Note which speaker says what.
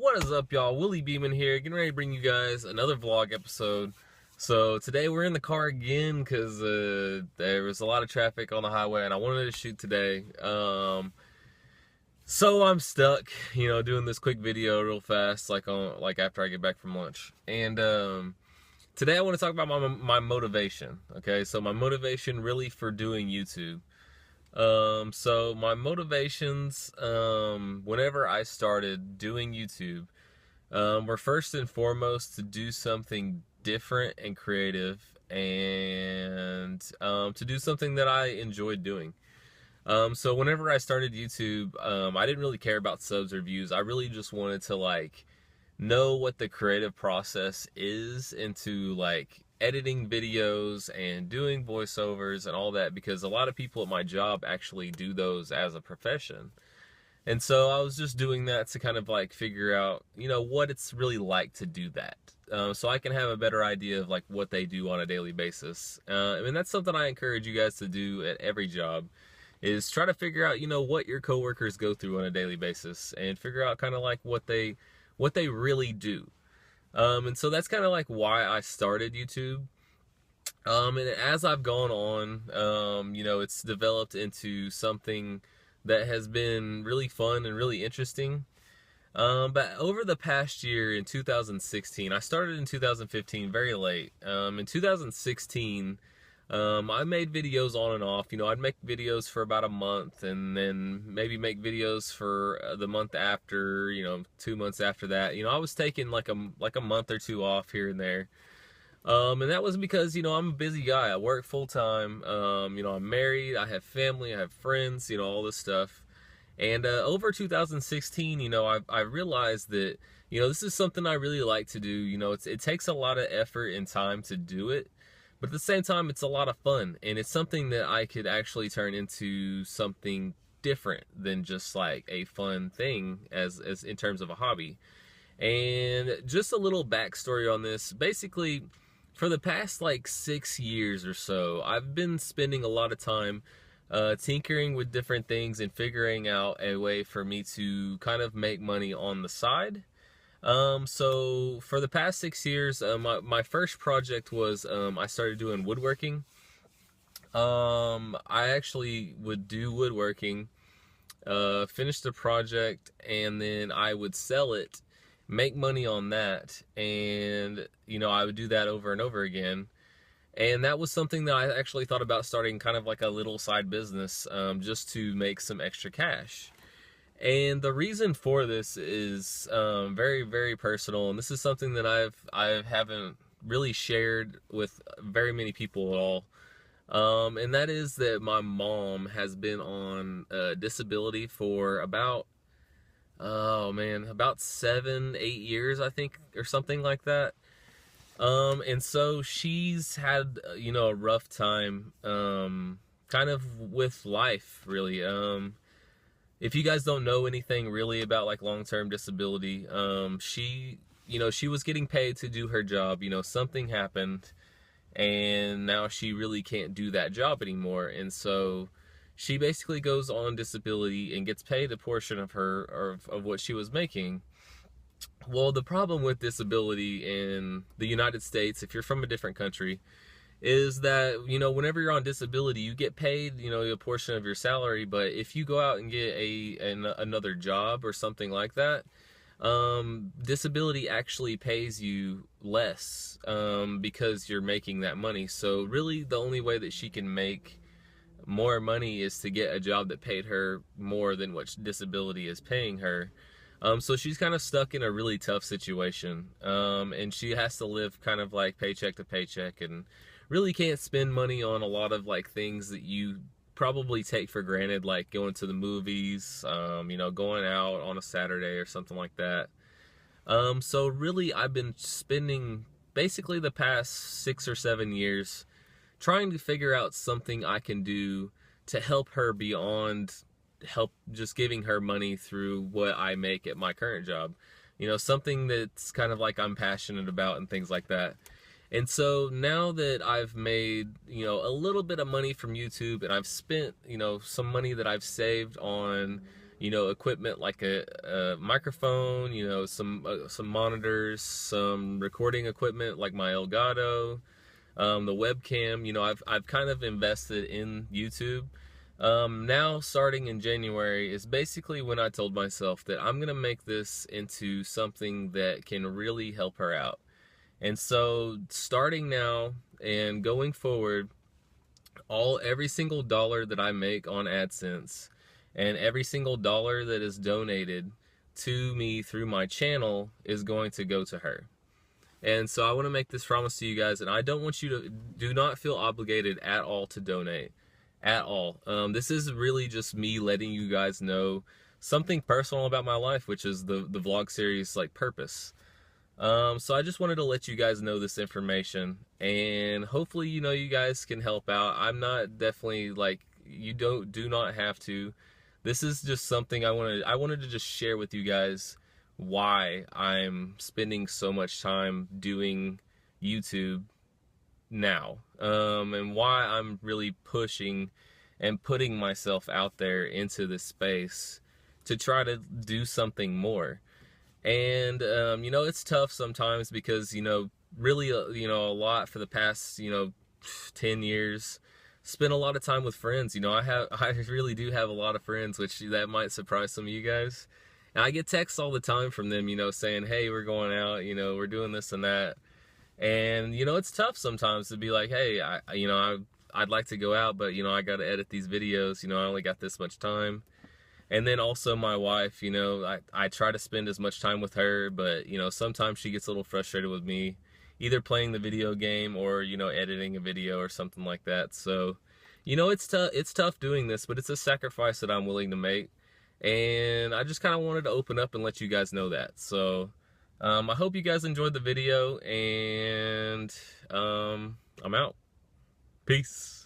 Speaker 1: What is up, y'all? Willie Beeman here, getting ready to bring you guys another vlog episode. So today we're in the car again because there was a lot of traffic on the highway and I wanted to shoot today. So I'm stuck, doing this quick video real fast, like after I get back from lunch. And today I want to talk about my motivation. Okay, so my motivation really for doing YouTube. So my motivations, whenever I started doing YouTube, were first and foremost to do something different and creative, and to do something that I enjoyed doing. So whenever I started YouTube, I didn't really care about subs or views. I really just wanted to know what the creative process is into editing videos and doing voiceovers and all that, because a lot of people at my job actually do those as a profession. And so I was just doing that to kind of figure out, what it's really like to do that. So I can have a better idea of what they do on a daily basis. And that's something I encourage you guys to do at every job, is try to figure out, what your coworkers go through on a daily basis and figure out kind of what they really do. And so that's kind of why I started YouTube. And as I've gone on, it's developed into something that has been really fun and really interesting. But over the past year in 2016, I started in 2015 very late. In 2016, I made videos on and off. I'd make videos for about a month and then maybe make videos for the month after, 2 months after that. I was taking like a month or two off here and there. And that was because, I'm a busy guy. I work full time. I'm married, I have family, I have friends, all this stuff. And over 2016, I realized that, this is something I really like to do. It takes a lot of effort and time to do it. But at the same time, it's a lot of fun, and it's something that I could actually turn into something different than just a fun thing as in terms of a hobby. And just a little backstory on this. Basically, for the past 6 years or so, I've been spending a lot of time tinkering with different things and figuring out a way for me to kind of make money on the side. So for the past 6 years, my first project was, I started doing woodworking. I actually would do woodworking, finish the project, and then I would sell it, make money on that, and, I would do that over and over again. And that was something that I actually thought about starting kind of a little side business, just to make some extra cash. And the reason for this is very, very personal, and this is something that I haven't really shared with very many people at all. And that is that my mom has been on disability for about 7, 8 years, I think, or something like that. And so she's had a rough time kind of with life, really. If you guys don't know anything really about long-term disability, she was getting paid to do her job. Something happened and now she really can't do that job anymore. And so she basically goes on disability and gets paid a portion of of what she was making. Well, the problem with disability in the United States, if you're from a different country, is that, whenever you're on disability, you get paid, a portion of your salary, but if you go out and get another job or something like that, disability actually pays you less, because you're making that money. So really the only way that she can make more money is to get a job that paid her more than what disability is paying her. So she's kind of stuck in a really tough situation, and she has to live kind of paycheck to paycheck, and really can't spend money on a lot of things that you probably take for granted, like going to the movies, going out on a Saturday or something like that. So really I've been spending basically the past 6 or 7 years trying to figure out something I can do to help her beyond help just giving her money through what I make at my current job. Something that's kind of I'm passionate about and things like that. And so now that I've made, a little bit of money from YouTube, and I've spent, some money that I've saved on you know, equipment like a microphone, you know, some monitors, some recording equipment like my Elgato, the webcam. You know, I've kind of invested in YouTube. Now starting in January is basically when I told myself that I'm gonna make this into something that can really help her out. And so starting now and going forward, every single dollar that I make on AdSense and every single dollar that is donated to me through my channel is going to go to her. And so I want to make this promise to you guys, and I don't want you to, do not feel obligated at all to donate, at all. This is really just me letting you guys know something personal about my life, which is the vlog series like purpose. So I just wanted to let you guys know this information, and hopefully, you know, you guys can help out. I'm not definitely like, you do not have to. This is just something I wanted to just share with you guys why I'm spending so much time doing YouTube now, and why I'm really pushing and putting myself out there into this space to try to do something more. And you know, it's tough sometimes because, you know, really, you know, a lot for the past, you know, 10 years, spent a lot of time with friends. You know, I really do have a lot of friends, which that might surprise some of you guys. And I get texts all the time from them, you know, saying, hey, we're going out, you know, we're doing this and that. And, you know, it's tough sometimes to be like, hey, I'd like to go out, but, you know, I got to edit these videos. You know, I only got this much time. And then also my wife, you know, I try to spend as much time with her, but, you know, sometimes she gets a little frustrated with me, either playing the video game or, you know, editing a video or something like that. So, you know, it's tough doing this, but it's a sacrifice that I'm willing to make. And I just kind of wanted to open up and let you guys know that. So, I hope you guys enjoyed the video, and I'm out. Peace.